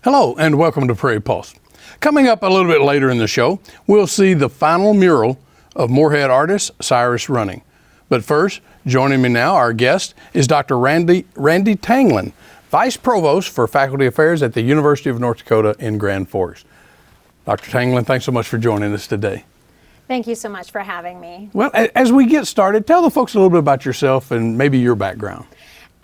Hello and welcome to Prairie Pulse. Coming up a little bit later in the show, we'll see the final mural of Moorhead artist Cyrus Running. But first, joining me now, our guest is Dr. Randi Tanglen, Vice Provost for Faculty Affairs at the University of North Dakota in Grand Forks. Dr. Tanglen, thanks so much for joining us today. Thank you so much for having me. Well, as we get started, tell the folks a little bit about yourself and maybe your background.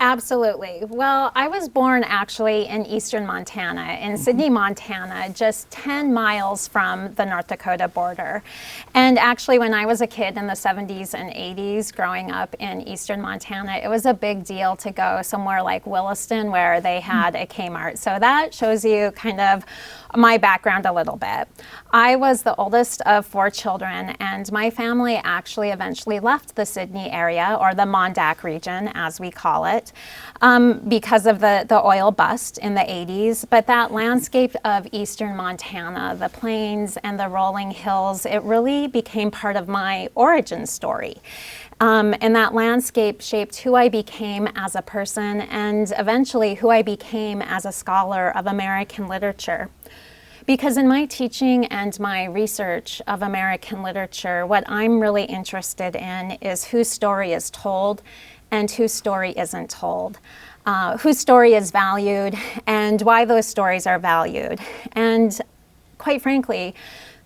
Absolutely. Well, I was born actually in eastern Montana, in Sidney, Montana, just 10 miles from the North Dakota border. And actually, when I was a kid in the 70s and 80s, growing up in eastern Montana, it was a big deal to go somewhere like Williston where they had a Kmart. So that shows you kind of my background a little bit. I was the oldest of 4 children, and my family actually eventually left the Sidney area, or the Mondac region, as we call it, because of the oil bust in the 80s. But that landscape of eastern Montana, the plains and the rolling hills, it really became part of my origin story. And that landscape shaped who I became as a person and eventually who I became as a scholar of American literature. Because in my teaching and my research of American literature, what I'm really interested in is whose story is told and whose story isn't told, whose story is valued and why those stories are valued. And quite frankly,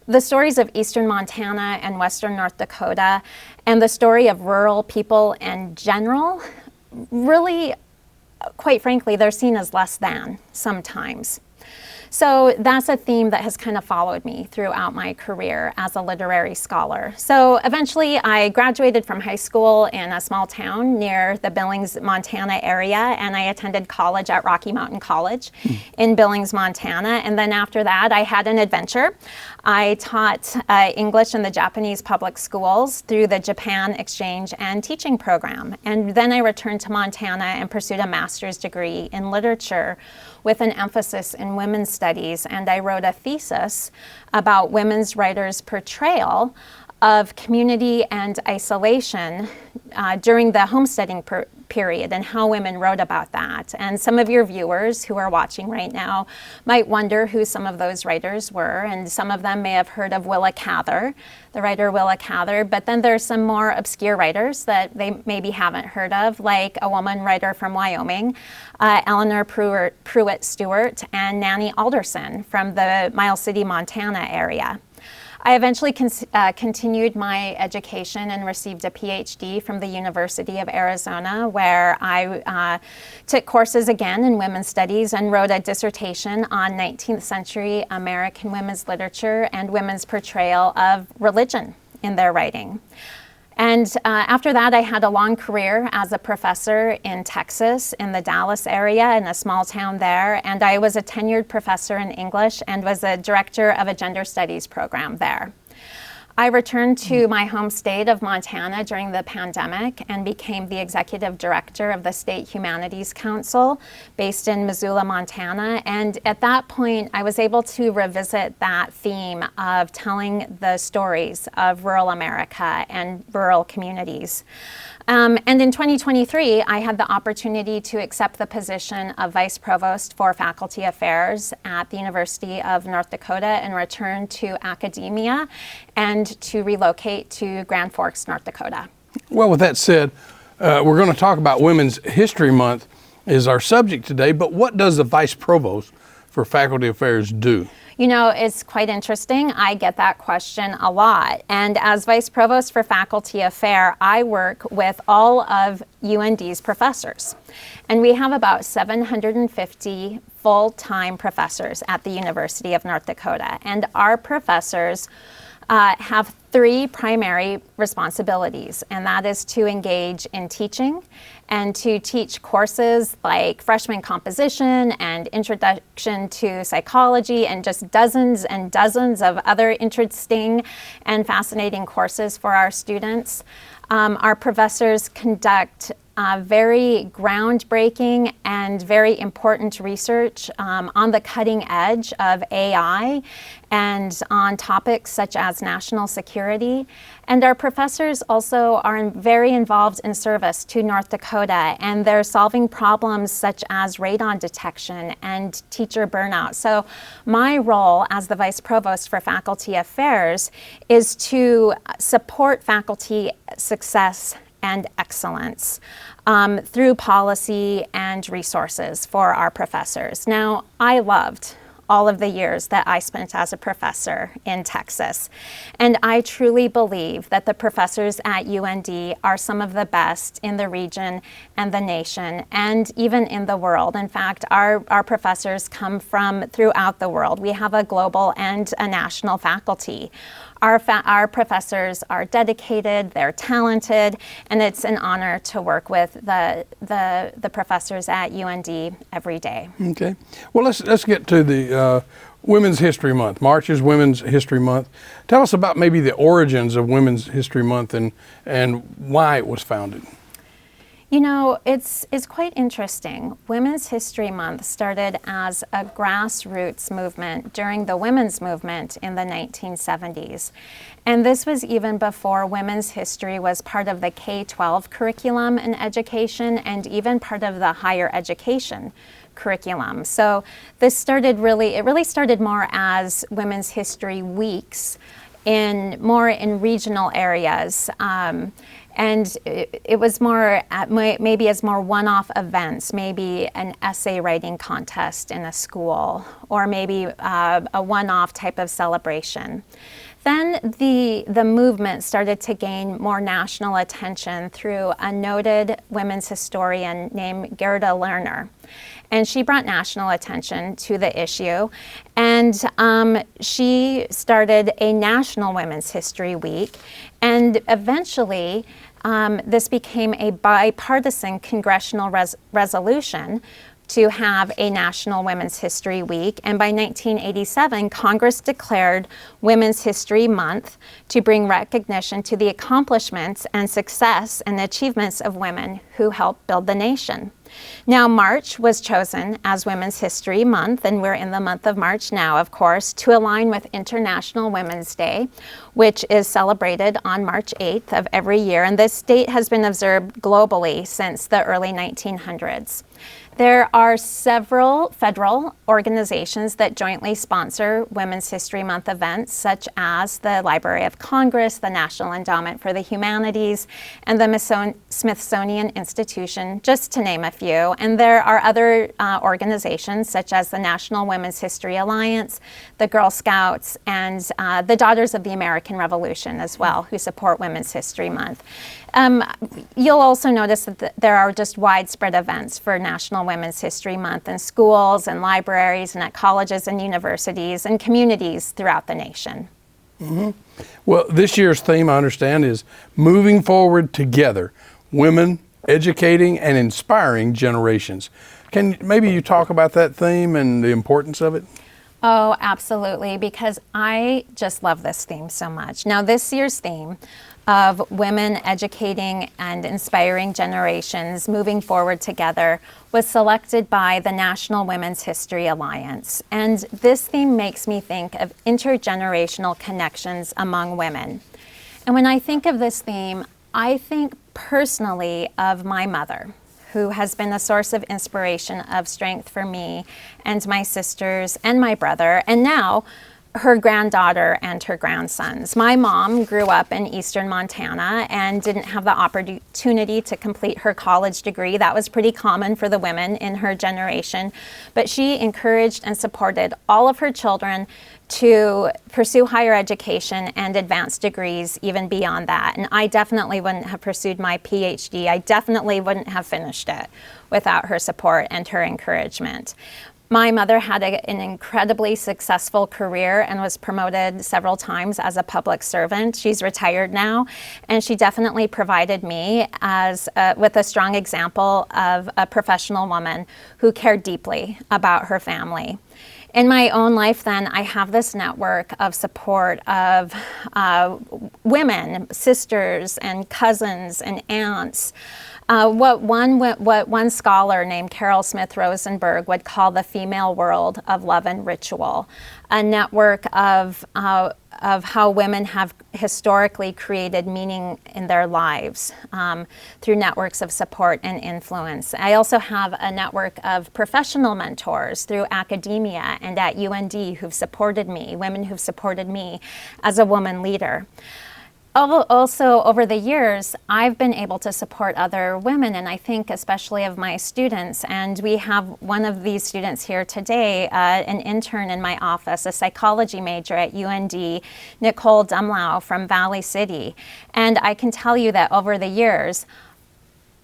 the stories of eastern Montana and western North Dakota and the story of rural people in general, really, quite frankly, they're seen as less than sometimes. So that's a theme that has kind of followed me throughout my career as a literary scholar. So eventually I graduated from high school in a small town near the Billings, Montana area, and I attended college at Rocky Mountain College in Billings, Montana. And then after that, I had an adventure. I taught English in the Japanese public schools through the Japan Exchange and Teaching Program. And then I returned to Montana and pursued a master's degree in literature with an emphasis in women's studies, and I wrote a thesis about women's writers' portrayal of community and isolation during the homesteading period and how women wrote about that. And some of your viewers who are watching right now might wonder who some of those writers were, and some of them may have heard of Willa Cather, the writer Willa Cather, but then there's some more obscure writers that they maybe haven't heard of, like a woman writer from Wyoming, Eleanor Pruitt Stewart, and Nanny Alderson from the Miles City, Montana area. I eventually continued my education and received a PhD from the University of Arizona, where I took courses again in women's studies and wrote a dissertation on 19th century American women's literature and women's portrayal of religion in their writing. And after that, I had a long career as a professor in Texas, in the Dallas area, in a small town there. And I was a tenured professor in English and was a director of a gender studies program there. I returned to my home state of Montana during the pandemic and became the executive director of the State Humanities Council based in Missoula, Montana. And at that point, I was able to revisit that theme of telling the stories of rural America and rural communities. And in 2023, I had the opportunity to accept the position of Vice Provost for Faculty Affairs at the University of North Dakota and return to academia and to relocate to Grand Forks, North Dakota. Well, with that said, we're going to talk about Women's History Month is our subject today, but what does the Vice Provost for Faculty Affairs do? You know, it's quite interesting. I get that question a lot. And as Vice Provost for Faculty Affairs, I work with all of UND's professors. And we have about 750 full-time professors at the University of North Dakota. And our professors have 3 primary responsibilities, and that is to engage in teaching and to teach courses like freshman composition and introduction to psychology and just dozens and dozens of other interesting and fascinating courses for our students. Our professors conduct very groundbreaking and very important research on the cutting edge of AI and on topics such as national security. And our professors also are very involved in service to North Dakota, and they're solving problems such as radon detection and teacher burnout. So my role as the Vice Provost for Faculty Affairs is to support faculty success and excellence through policy and resources for our professors. Now, I loved all of the years that I spent as a professor in Texas. And I truly believe that the professors at UND are some of the best in the region and the nation, and even in the world. In fact, our professors come from throughout the world. We have a global and a national faculty. Our professors are dedicated, they're talented, and it's an honor to work with the professors at UND every day. Okay. Well, let's get to the Women's History Month. March is Women's History Month. Tell us about maybe the origins of Women's History Month and why it was founded. You know, it's quite interesting. Women's History Month started as a grassroots movement during the women's movement in the 1970s. And this was even before women's history was part of the K-12 curriculum in education and even part of the higher education curriculum. So this really started more as Women's History Weeks more in regional areas. And it was more maybe as more one-off events, maybe an essay writing contest in a school, or maybe a one-off type of celebration. Then the movement started to gain more national attention through a noted women's historian named Gerda Lerner. And she brought national attention to the issue. And she started a National Women's History Week. And eventually, this became a bipartisan congressional resolution to have a National Women's History Week. And by 1987, Congress declared Women's History Month to bring recognition to the accomplishments and success and achievements of women who helped build the nation. Now, March was chosen as Women's History Month, and we're in the month of March now, of course, to align with International Women's Day, which is celebrated on March 8th of every year. And this date has been observed globally since the early 1900s. There are several federal organizations that jointly sponsor Women's History Month events, such as the Library of Congress, the National Endowment for the Humanities, and the Smithsonian Institution, just to name a few. And there are other organizations, such as the National Women's History Alliance, the Girl Scouts, and the Daughters of the American Revolution as well, who support Women's History Month. You'll also notice that there are just widespread events for National Women's History Month in schools and libraries and at colleges and universities and communities throughout the nation. Mm-hmm. Well, this year's theme, I understand, is Moving Forward Together, Women Educating and Inspiring Generations. Can maybe you talk about that theme and the importance of it? Oh, absolutely, because I just love this theme so much. Now, this year's theme of women educating and inspiring generations moving forward together was selected by the National Women's History Alliance. And this theme makes me think of intergenerational connections among women. And when I think of this theme, I think personally of my mother, who has been a source of inspiration, of strength for me and my sisters and my brother, and now her granddaughter and her grandsons. My mom grew up in eastern Montana and didn't have the opportunity to complete her college degree. That was pretty common for the women in her generation. But she encouraged and supported all of her children to pursue higher education and advanced degrees even beyond that. And I definitely wouldn't have pursued my PhD. I definitely wouldn't have finished it without her support and her encouragement. My mother had an incredibly successful career and was promoted several times as a public servant. She's retired now, and she definitely provided me with a strong example of a professional woman who cared deeply about her family. In my own life, then, I have this network of support of women, sisters, and cousins, and aunts. What one scholar named Carol Smith Rosenberg would call the female world of love and ritual, a network of how women have historically created meaning in their lives through networks of support and influence. I also have a network of professional mentors through academia and at UND who've supported me, women who've supported me as a woman leader. Also, over the years, I've been able to support other women, and I think especially of my students. And we have one of these students here today, an intern in my office, a psychology major at UND, Nicole Dumlau from Valley City. And I can tell you that over the years,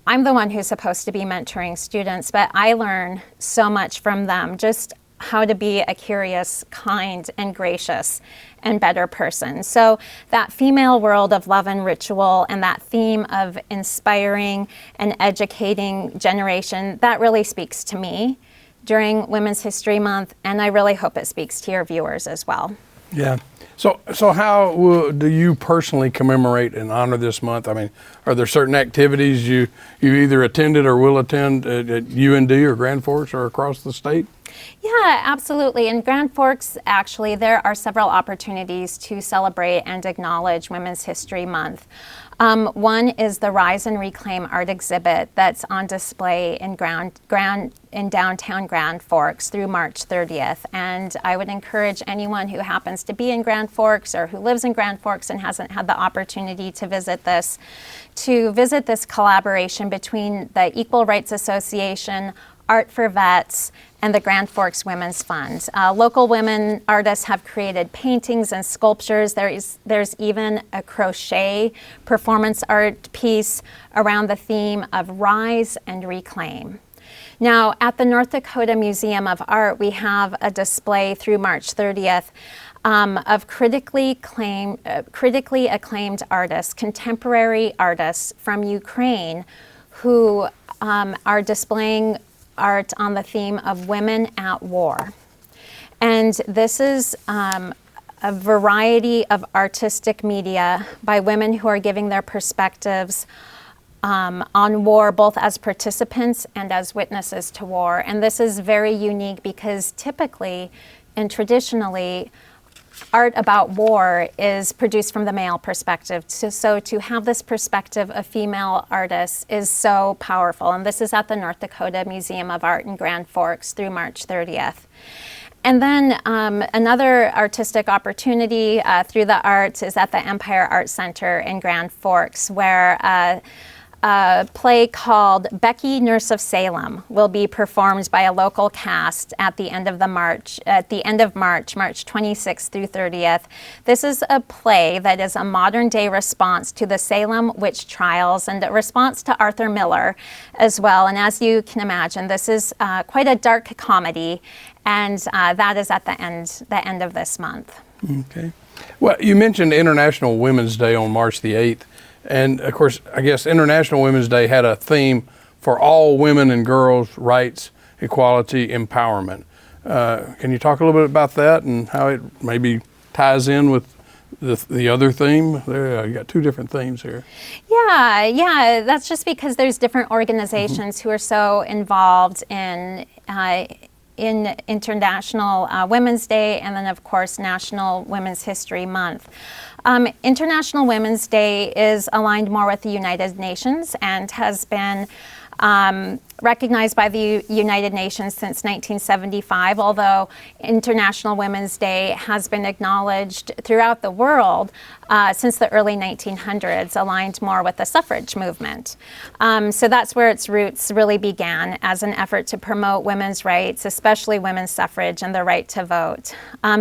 I'm the one who's supposed to be mentoring students, but I learn so much from them, just how to be a curious, kind, and gracious and better person. So that female world of love and ritual and that theme of inspiring and educating generation, that really speaks to me during Women's History Month, and I really hope it speaks to your viewers as well. Yeah. So how do you personally commemorate and honor this month? I mean, are there certain activities you either attended or will attend at UND or Grand Forks or across the state? Yeah, absolutely. In Grand Forks, actually, there are several opportunities to celebrate and acknowledge Women's History Month. One is the Rise and Reclaim art exhibit that's on display in downtown Grand Forks through March 30th. And I would encourage anyone who happens to be in Grand Forks or who lives in Grand Forks and hasn't had the opportunity to visit this collaboration between the Equal Rights Association, Art for Vets, and the Grand Forks Women's Fund. Local women artists have created paintings and sculptures. There's even a crochet performance art piece around the theme of Rise and Reclaim. Now, at the North Dakota Museum of Art, we have a display through March 30th of critically acclaimed artists, contemporary artists from Ukraine who are displaying art on the theme of women at war. And this is a variety of artistic media by women who are giving their perspectives on war, both as participants and as witnesses to war. And this is very unique because typically and traditionally, art about war is produced from the male perspective. So to have this perspective of female artists is so powerful. And this is at the North Dakota Museum of Art in Grand Forks through March 30th. And then another artistic opportunity through the arts is at the Empire Art Center in Grand Forks, where a play called Becky, Nurse of Salem will be performed by a local cast at the end of March, March 26th through 30th. This is a play that is a modern day response to the Salem witch trials and a response to Arthur Miller as well. And as you can imagine, this is quite a dark comedy, and that is at the end of this month. Okay. Well, you mentioned International Women's Day on March the 8th. And of course, I guess International Women's Day had a theme for all women and girls' rights, equality, empowerment. Can you talk a little bit about that and how it maybe ties in with the other theme? There, you got two different themes here. Yeah, that's just because there's different organizations who are so involved in International Women's Day and then, of course, National Women's History Month. International Women's Day is aligned more with the United Nations and has been recognized by the United Nations since 1975, although International Women's Day has been acknowledged throughout the world since the early 1900s, aligned more with the suffrage movement. So that's where its roots really began, as an effort to promote women's rights, especially women's suffrage and the right to vote.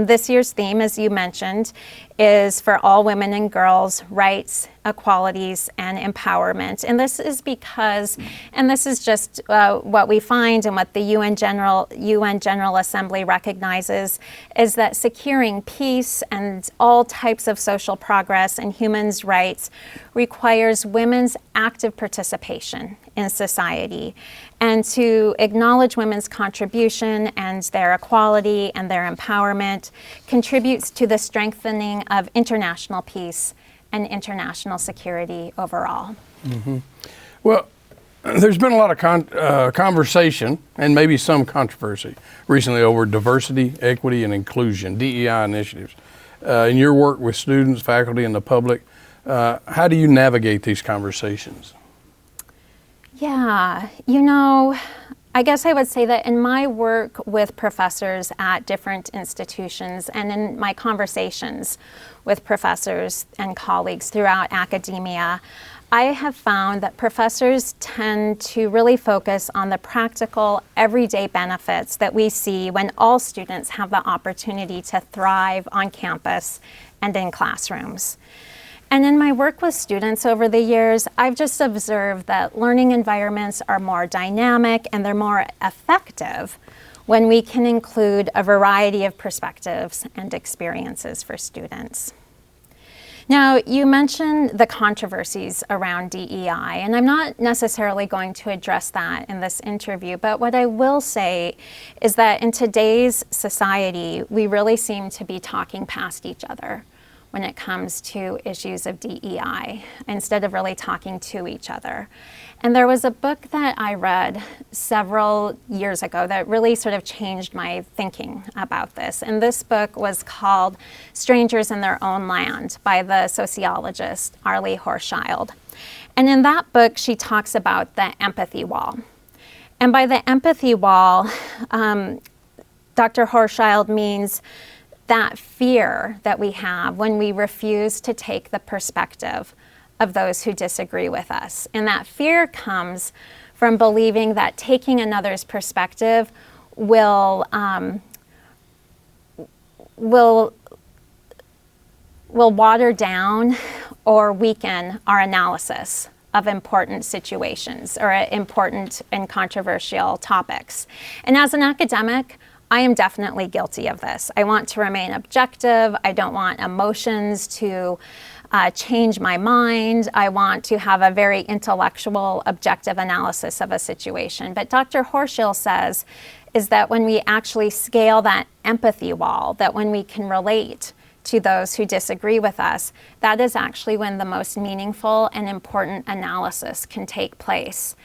This year's theme, as you mentioned, is for all women and girls' rights, equalities, and empowerment. And this is because, and this is just what we find and what the UN General Assembly recognizes is that securing peace and all types of social progress and human rights requires women's active participation in society, and to acknowledge women's contribution and their equality and their empowerment contributes to the strengthening of international peace and international security overall. Well, there's been a lot of conversation and maybe some controversy recently over diversity, equity, and inclusion, DEI initiatives. In your work with students, faculty, and the public, how do you navigate these conversations? Yeah, I guess I would say that in my work with professors at different institutions and in my conversations with professors and colleagues throughout academia, I have found that professors tend to really focus on the practical, everyday benefits that we see when all students have the opportunity to thrive on campus and in classrooms. And in my work with students over the years, I've just observed that learning environments are more dynamic and they're more effective when we can include a variety of perspectives and experiences for students. Now, you mentioned the controversies around DEI, and I'm not necessarily going to address that in this interview, but what I will say is that in today's society, we really seem to be talking past each other when it comes to issues of DEI, instead of really talking to each other. And there was a book that I read several years ago that really sort of changed my thinking about this. And this book was called Strangers in Their Own Land by the sociologist Arlie Hochschild. And in that book, she talks about the empathy wall. And by the empathy wall, Dr. Hochschild means that fear that we have when we refuse to take the perspective of those who disagree with us. And that fear comes from believing that taking another's perspective will water down or weaken our analysis of important situations or important and controversial topics. And as an academic, I am definitely guilty of this. I want to remain objective. I don't want emotions to change my mind. I want to have a very intellectual, objective analysis of a situation. But Dr. Hochschild says is that when we actually scale that empathy wall, that when we can relate to those who disagree with us, that is actually when the most meaningful and important analysis can take place.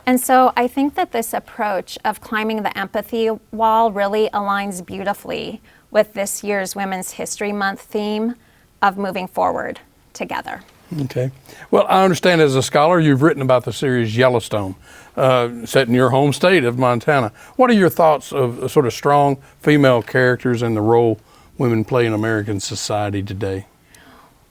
And so I think that this approach of climbing the empathy wall really aligns beautifully with this year's Women's History Month theme of moving forward together. Okay. Well, I understand as a scholar, you've written about the series Yellowstone, set in your home state of Montana. What are your thoughts of sort of strong female characters and the role women play in American society today?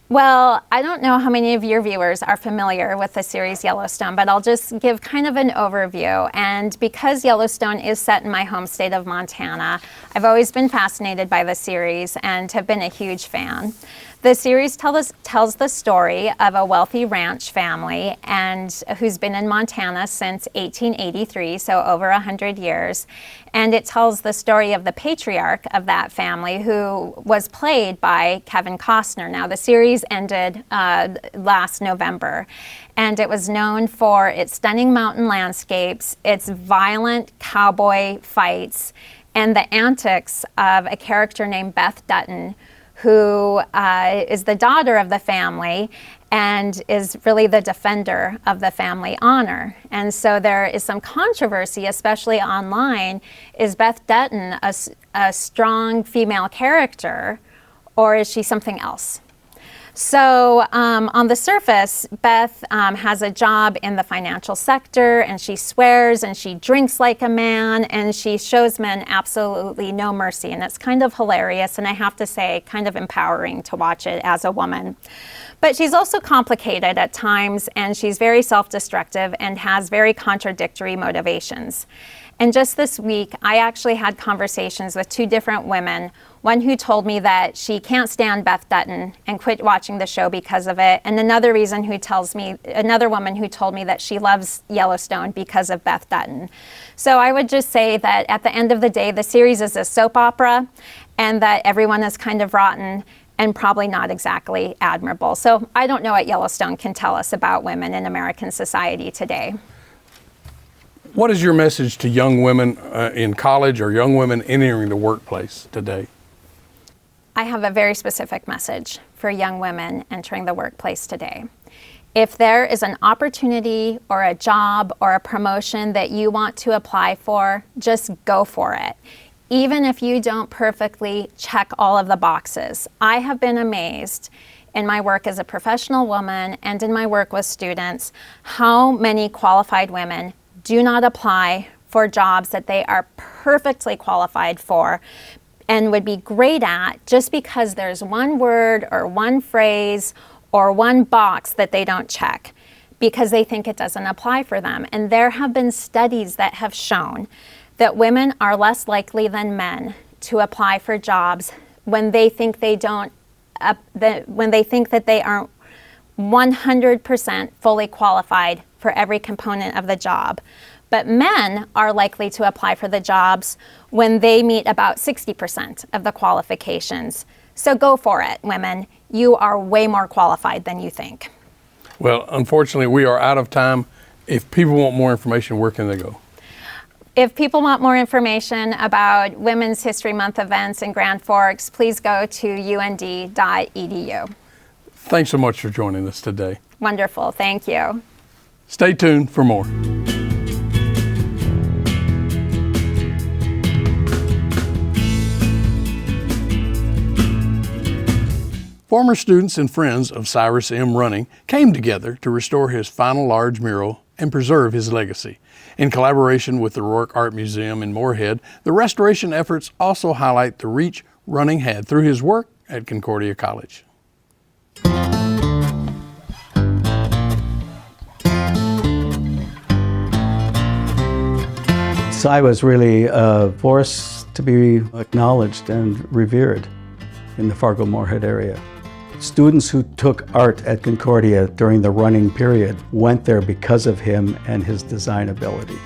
Well, I don't know how many of your viewers are familiar with the series Yellowstone, but I'll just give kind of an overview. And because Yellowstone is set in my home state of Montana, I've always been fascinated by the series and have been a huge fan. The series tells the story of a wealthy ranch family and who's been in Montana since 1883, so over 100 years. And it tells the story of the patriarch of that family, who was played by Kevin Costner. Now, the series ended last November, and it was known for its stunning mountain landscapes, its violent cowboy fights, and the antics of a character named Beth Dutton, who is the daughter of the family and is really the defender of the family honor. And so there is some controversy, especially online. Is Beth Dutton a strong female character, or is she something else? So on the surface, Beth has a job in the financial sector, and she swears and she drinks like a man, and she shows men absolutely no mercy. And it's kind of hilarious, and I have to say, kind of empowering to watch it as a woman. But she's also complicated at times, and she's very self-destructive and has very contradictory motivations. And just this week, I actually had conversations with two different women, One who told me that she can't stand Beth Dutton and quit watching the show because of it. And another woman who told me that she loves Yellowstone because of Beth Dutton. So I would just say that at the end of the day, the series is a soap opera, and that everyone is kind of rotten and probably not exactly admirable. So I don't know what Yellowstone can tell us about women in American society today. What is your message to young women in college or young women entering the workplace today? I have a very specific message for young women entering the workplace today. If there is an opportunity or a job or a promotion that you want to apply for, just go for it. Even if you don't perfectly check all of the boxes. I have been amazed in my work as a professional woman and in my work with students, how many qualified women do not apply for jobs that they are perfectly qualified for and would be great at, just because there's one word or one phrase or one box that they don't check because they think it doesn't apply for them. And there have been studies that have shown that women are less likely than men to apply for jobs when they think they don't, when they think that they aren't 100% fully qualified for every component of the job. But men are likely to apply for the jobs when they meet about 60% of the qualifications. So go for it, women. You are way more qualified than you think. Well, unfortunately, we are out of time. If people want more information, where can they go? If people want more information about Women's History Month events in Grand Forks, please go to und.edu. Thanks so much for joining us today. Wonderful. Thank you. Stay tuned for more. Former students and friends of Cyrus M. Running came together to restore his final large mural and preserve his legacy. In collaboration with the Rourke Art Museum in Moorhead, the restoration efforts also highlight the reach Running had through his work at Concordia College. Cy was really a force to be acknowledged and revered in the Fargo-Moorhead area. Students who took art at Concordia during the running period went there because of him and his design ability.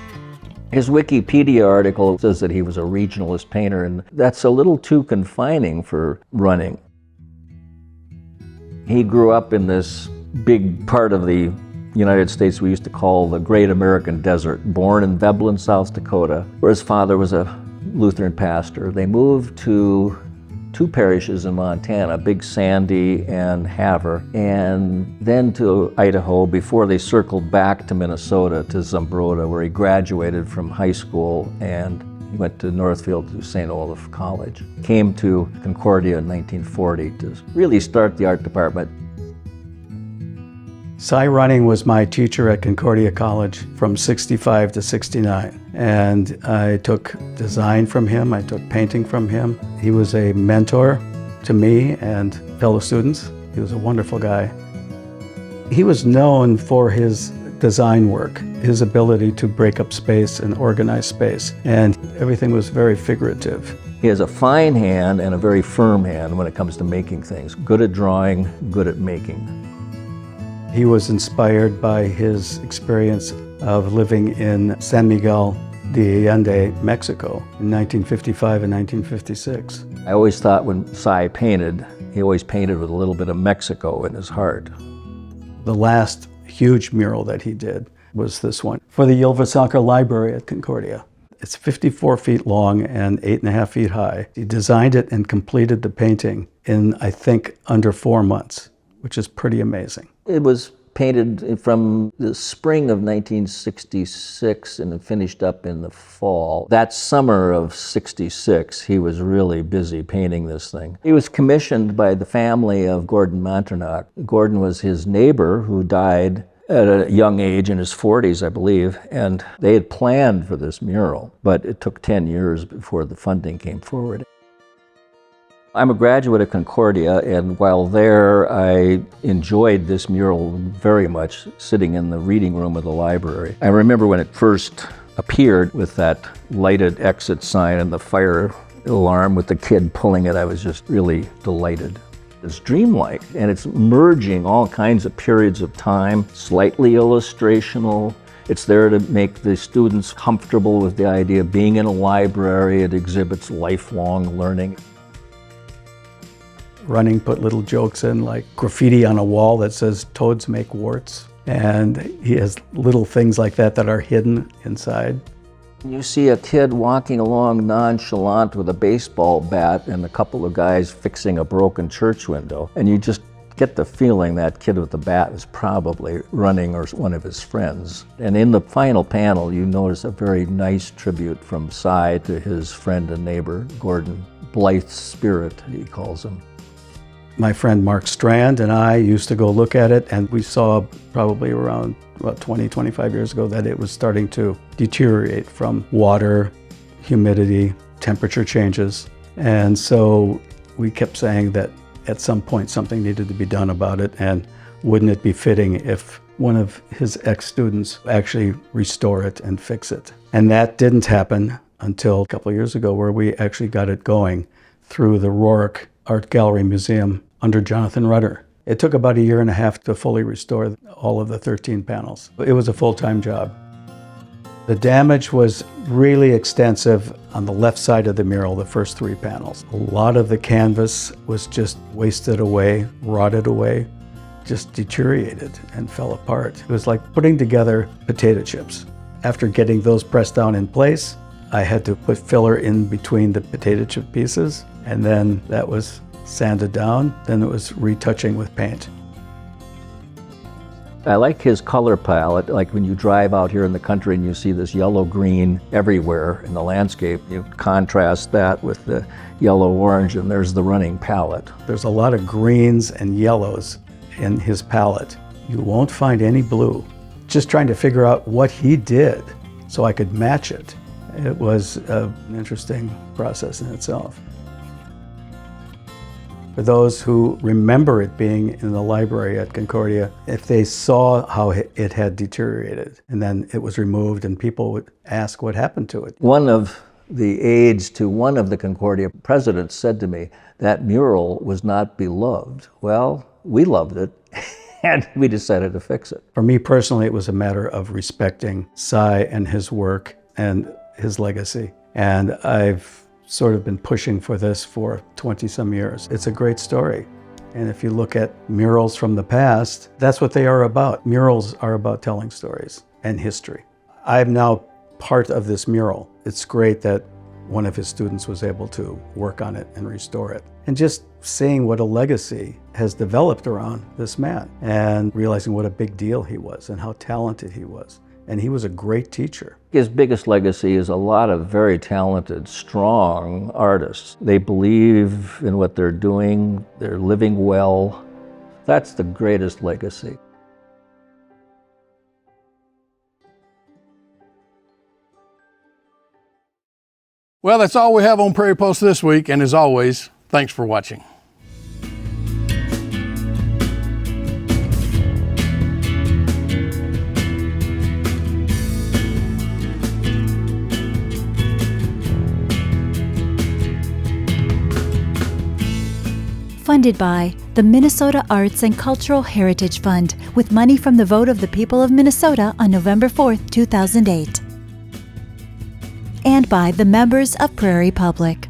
His Wikipedia article says that he was a regionalist painter, and that's a little too confining for Running. He grew up in this big part of the United States we used to call the Great American Desert, born in Veblen, South Dakota, where his father was a Lutheran pastor. They moved to two parishes in Montana, Big Sandy and Havre, and then to Idaho before they circled back to Minnesota, to Zumbrota, where he graduated from high school, and he went to Northfield to St. Olaf College. Came to Concordia in 1940 to really start the art department. Cy Running was my teacher at Concordia College from 65 to 69. And I took design from him, I took painting from him. He was a mentor to me and fellow students. He was a wonderful guy. He was known for his design work, his ability to break up space and organize space. And everything was very figurative. He has a fine hand and a very firm hand when it comes to making things. Good at drawing, good at making. He was inspired by his experience of living in San Miguel de Allende, Mexico in 1955 and 1956. I always thought when Cy painted, he always painted with a little bit of Mexico in his heart. The last huge mural that he did was this one for the Yilvasaker Library at Concordia. It's 54 feet long and 8.5 feet high. He designed it and completed the painting in, I think, under 4 months, which is pretty amazing. It was painted from the spring of 1966 and finished up in the fall. That summer of '66, he was really busy painting this thing. He was commissioned by the family of Gordon Monternock. Gordon was his neighbor who died at a young age, in his 40s, I believe, and they had planned for this mural, but it took 10 years before the funding came forward. I'm a graduate of Concordia, and while there, I enjoyed this mural very much, sitting in the reading room of the library. I remember when it first appeared with that lighted exit sign and the fire alarm with the kid pulling it, I was just really delighted. It's dreamlike, and it's merging all kinds of periods of time, slightly illustrational. It's there to make the students comfortable with the idea of being in a library. It exhibits lifelong learning. Running put little jokes in, like graffiti on a wall that says toads make warts. And he has little things like that that are hidden inside. You see a kid walking along nonchalant with a baseball bat and a couple of guys fixing a broken church window, and you just get the feeling that kid with the bat is probably running or one of his friends. And in the final panel, you notice a very nice tribute from Cy to his friend and neighbor, Gordon. Blythe's spirit, he calls him. My friend Mark Strand and I used to go look at it, and we saw probably around about 20, 25 years ago that it was starting to deteriorate from water, humidity, temperature changes. And so we kept saying that at some point something needed to be done about it, and wouldn't it be fitting if one of his ex-students actually restore it and fix it. And that didn't happen until a couple of years ago, where we actually got it going through the Rourke Art Gallery Museum under Jonathan Rudder. It took about 1.5 years to fully restore all of the 13 panels. It was a full-time job. The damage was really extensive on the left side of the mural, the first 3 panels. A lot of the canvas was just wasted away, rotted away, just deteriorated and fell apart. It was like putting together potato chips. After getting those pressed down in place, I had to put filler in between the potato chip pieces, and then that was sanded down, then it was retouching with paint. I like his color palette, like when you drive out here in the country and you see this yellow-green everywhere in the landscape, you contrast that with the yellow-orange and there's the running palette. There's a lot of greens and yellows in his palette. You won't find any blue. Just trying to figure out what he did so I could match it. It was an interesting process in itself. For those who remember it being in the library at Concordia, if they saw how it had deteriorated and then it was removed and people would ask what happened to it. One of the aides to one of the Concordia presidents said to me, that mural was not beloved. Well, we loved it and we decided to fix it. For me personally, it was a matter of respecting Cy and his work and his legacy. And I've sort of been pushing for this for 20-some years. It's a great story. And if you look at murals from the past, that's what they are about. Murals are about telling stories and history. I'm now part of this mural. It's great that one of his students was able to work on it and restore it. And just seeing what a legacy has developed around this man and realizing what a big deal he was and how talented he was. And he was a great teacher. His biggest legacy is a lot of very talented, strong artists. They believe in what they're doing, they're living well. That's the greatest legacy. Well, that's all we have on Prairie Post this week, and as always, thanks for watching. Funded by the Minnesota Arts and Cultural Heritage Fund, with money from the vote of the people of Minnesota on November 4th, 2008. And by the members of Prairie Public.